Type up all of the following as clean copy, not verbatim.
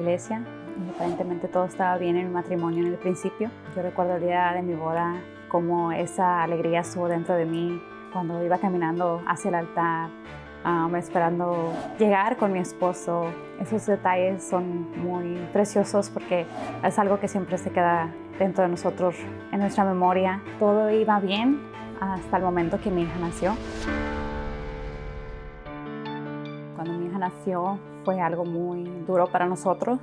iglesia y aparentemente todo estaba bien en mi matrimonio en el principio. Yo recuerdo el día de mi boda, cómo esa alegría estuvo dentro de mí cuando iba caminando hacia el altar, esperando llegar con mi esposo. Esos detalles son muy preciosos porque es algo que siempre se queda dentro de nosotros, en nuestra memoria. Todo iba bien hasta el momento que mi hija nació. Cuando mi hija nació fue algo muy duro para nosotros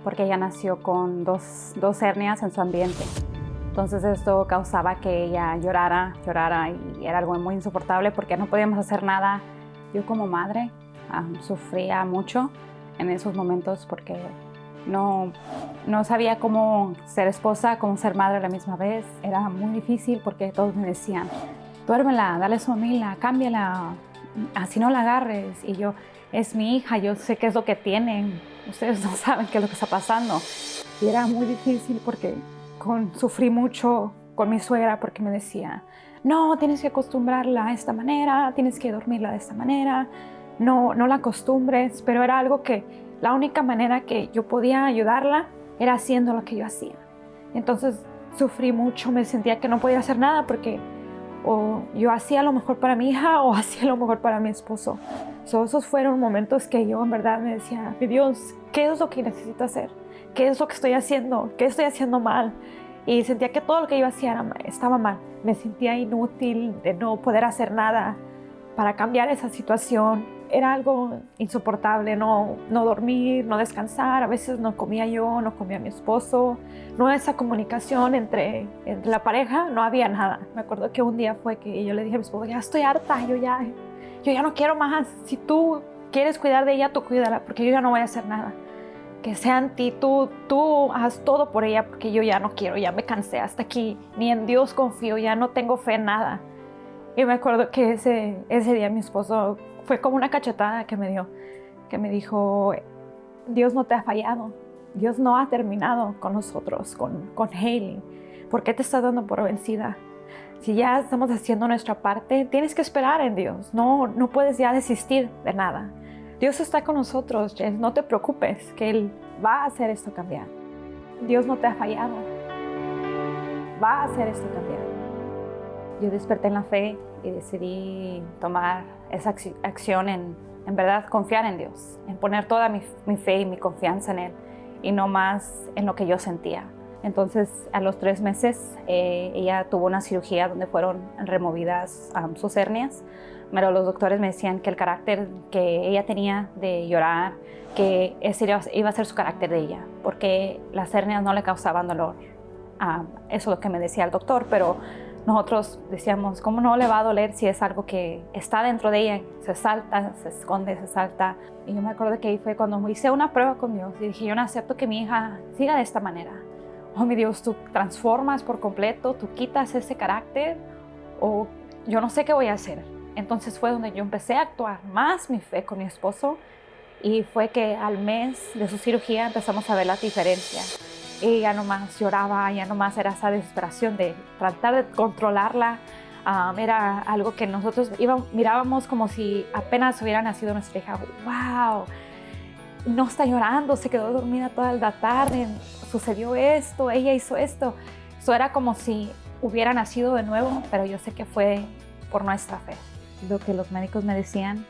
porque ella nació con dos hernias en su ambiente. Entonces esto causaba que ella llorara y era algo muy insoportable porque no podíamos hacer nada. Yo como madre sufría mucho en esos momentos porque no sabía cómo ser esposa, cómo ser madre a la misma vez. Era muy difícil porque todos me decían, duérmela, dale su mamila, cámbiala, así no la agarres. Y yo, es mi hija, yo sé qué es lo que tiene, ustedes no saben qué es lo que está pasando. Y era muy difícil porque sufrí mucho con mi suegra porque me decía, no, tienes que acostumbrarla a esta manera, tienes que dormirla de esta manera, no la acostumbres, pero era algo que la única manera que yo podía ayudarla era haciendo lo que yo hacía. Entonces sufrí mucho, me sentía que no podía hacer nada porque o yo hacía lo mejor para mi hija o hacía lo mejor para mi esposo. Esos fueron momentos que yo en verdad me decía, Dios, ¿qué es lo que necesito hacer? ¿Qué es lo que estoy haciendo? ¿Qué estoy haciendo mal? Y sentía que todo lo que yo hacía estaba mal. Me sentía inútil de no poder hacer nada para cambiar esa situación. Era algo insoportable, no dormir, no descansar. A veces no comía yo, no comía mi esposo. No esa comunicación entre la pareja, no había nada. Me acuerdo que un día fue que yo le dije a mi esposo, ya estoy harta, yo ya no quiero más. Si tú quieres cuidar de ella, tú cuídala, porque yo ya no voy a hacer nada. Que sea en ti, tú haz todo por ella, porque yo ya no quiero, ya me cansé hasta aquí, ni en Dios confío, ya no tengo fe en nada. Y me acuerdo que ese día mi esposo fue como una cachetada que me dio, que me dijo, Dios no te ha fallado, Dios no ha terminado con nosotros, con Hailey. ¿Por qué te estás dando por vencida? Si ya estamos haciendo nuestra parte, tienes que esperar en Dios, no puedes ya desistir de nada. Dios está con nosotros, Jess, no te preocupes, que Él va a hacer esto cambiar. Dios no te ha fallado, va a hacer esto cambiar. Yo desperté en la fe y decidí tomar esa acción en verdad confiar en Dios, en poner toda mi fe y mi confianza en Él y no más en lo que yo sentía. Entonces, a los 3 meses, ella tuvo una cirugía donde fueron removidas sus hernias, pero los doctores me decían que el carácter que ella tenía de llorar, que ese iba a ser su carácter de ella, porque las hernias no le causaban dolor. Eso es lo que me decía el doctor, pero nosotros decíamos, ¿cómo no le va a doler si es algo que está dentro de ella? Se salta, se esconde, se salta. Y yo me acuerdo que ahí fue cuando hice una prueba con Dios y dije, yo no acepto que mi hija siga de esta manera. Oh, mi Dios, tú transformas por completo, tú quitas ese carácter o yo no sé qué voy a hacer. Entonces fue donde yo empecé a actuar más mi fe con mi esposo y fue que al mes de su cirugía empezamos a ver la diferencia. Ella nomás lloraba, ya nomás era esa desesperación de tratar de controlarla. Era algo que nosotros mirábamos como si apenas hubiera nacido nuestra hija. ¡Wow! No está llorando, se quedó dormida toda la tarde, sucedió esto, ella hizo esto. Eso era como si hubiera nacido de nuevo, pero yo sé que fue por nuestra fe. Lo que los médicos me decían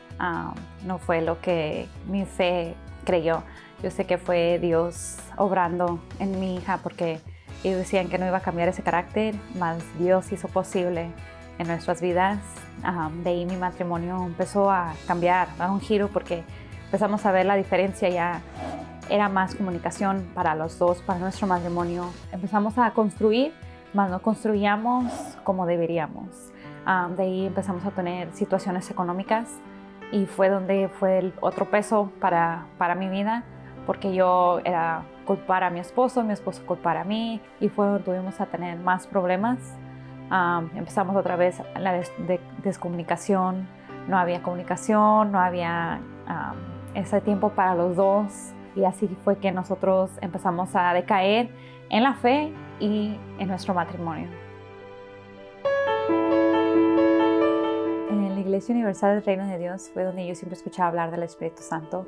no fue lo que mi fe creyó. Yo sé que fue Dios obrando en mi hija porque ellos decían que no iba a cambiar ese carácter, mas Dios hizo posible en nuestras vidas. De ahí mi matrimonio empezó a cambiar, a dar un giro porque empezamos a ver la diferencia, ya era más comunicación para los dos, para nuestro matrimonio. Empezamos a construir, mas no construíamos como deberíamos. De ahí empezamos a tener situaciones económicas y fue donde fue el otro peso para mi vida, porque yo era culpar a mi esposo culpar a mí y fue donde tuvimos a tener más problemas. Empezamos otra vez la descomunicación, no había comunicación, no había ese tiempo para los dos y así fue que nosotros empezamos a decaer en la fe y en nuestro matrimonio. En la Iglesia Universal del Reino de Dios fue donde yo siempre escuchaba hablar del Espíritu Santo,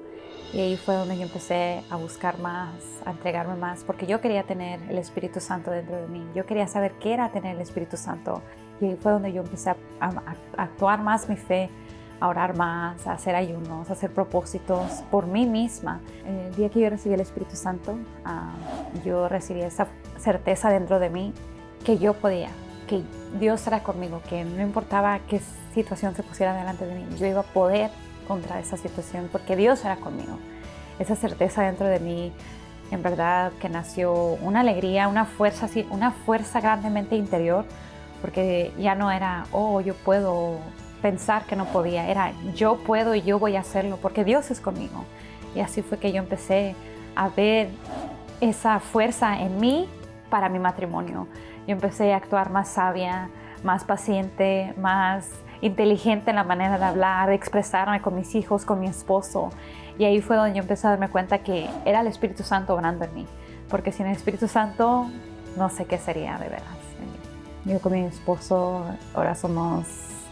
y ahí fue donde yo empecé a buscar más, a entregarme más, porque yo quería tener el Espíritu Santo dentro de mí. Yo quería saber qué era tener el Espíritu Santo, y ahí fue donde yo empecé a actuar más mi fe, a orar más, a hacer ayunos, a hacer propósitos por mí misma. El día que yo recibí el Espíritu Santo, yo recibí esa certeza dentro de mí que yo podía, que Dios era conmigo, que no importaba qué situación se pusiera delante de mí, yo iba a poder contra esa situación porque Dios era conmigo. Esa certeza dentro de mí, en verdad que nació una alegría, una fuerza grandemente interior, porque ya no era, yo puedo pensar que no podía, era yo puedo y yo voy a hacerlo porque Dios es conmigo. Y así fue que yo empecé a ver esa fuerza en mí para mi matrimonio. Yo empecé a actuar más sabia, más paciente, más inteligente en la manera de hablar, de expresarme con mis hijos, con mi esposo. Y ahí fue donde yo empecé a darme cuenta que era el Espíritu Santo obrando en mí. Porque sin el Espíritu Santo no sé qué sería de veras. Yo con mi esposo ahora somos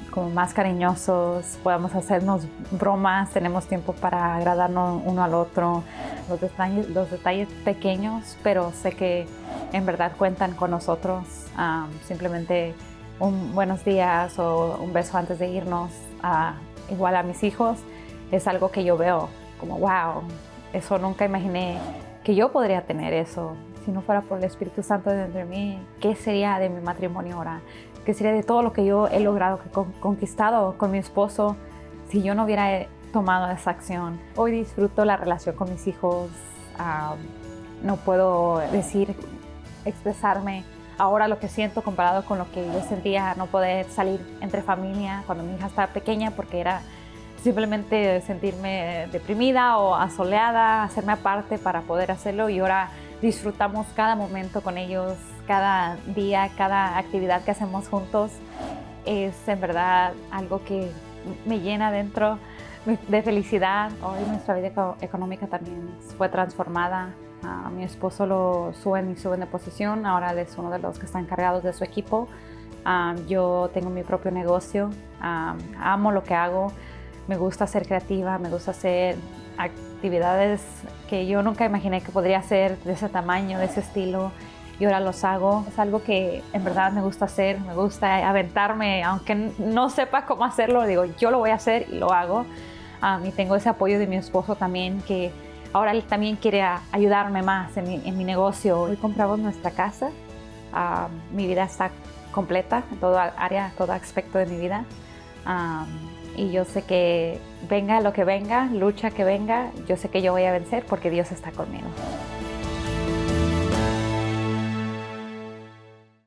como más cariñosos, podemos hacernos bromas, tenemos tiempo para agradarnos uno al otro. Los detalles pequeños, pero sé que en verdad cuentan con nosotros. Simplemente un buenos días o un beso antes de irnos, igual a mis hijos, es algo que yo veo como wow, eso nunca imaginé que yo podría tener eso. Si no fuera por el Espíritu Santo dentro de mí, ¿qué sería de mi matrimonio ahora? ¿Qué sería de todo lo que yo he logrado, que he conquistado con mi esposo, si yo no hubiera tomado esa acción? Hoy disfruto la relación con mis hijos. No puedo expresarme ahora lo que siento comparado con lo que yo sentía no poder salir entre familia cuando mi hija estaba pequeña, porque era simplemente sentirme deprimida o asoleada, hacerme aparte para poder hacerlo, y ahora disfrutamos cada momento con ellos, cada día, cada actividad que hacemos juntos. Es en verdad algo que me llena dentro de felicidad. Hoy nuestra vida económica también fue transformada. Mi esposo lo suben de posición, ahora él es uno de los que están encargados de su equipo. Yo tengo mi propio negocio, amo lo que hago, me gusta ser creativa, me gusta hacer actividades que yo nunca imaginé que podría hacer de ese tamaño, de ese estilo, y ahora los hago. Es algo que en verdad me gusta hacer, me gusta aventarme, aunque no sepa cómo hacerlo, digo, yo lo voy a hacer y lo hago. Y tengo ese apoyo de mi esposo también, que ahora él también quiere ayudarme más en mi negocio. Hoy compramos nuestra casa, mi vida está completa en toda área, todo aspecto de mi vida. Y yo sé que venga lo que venga, lucha que venga, yo sé que yo voy a vencer porque Dios está conmigo.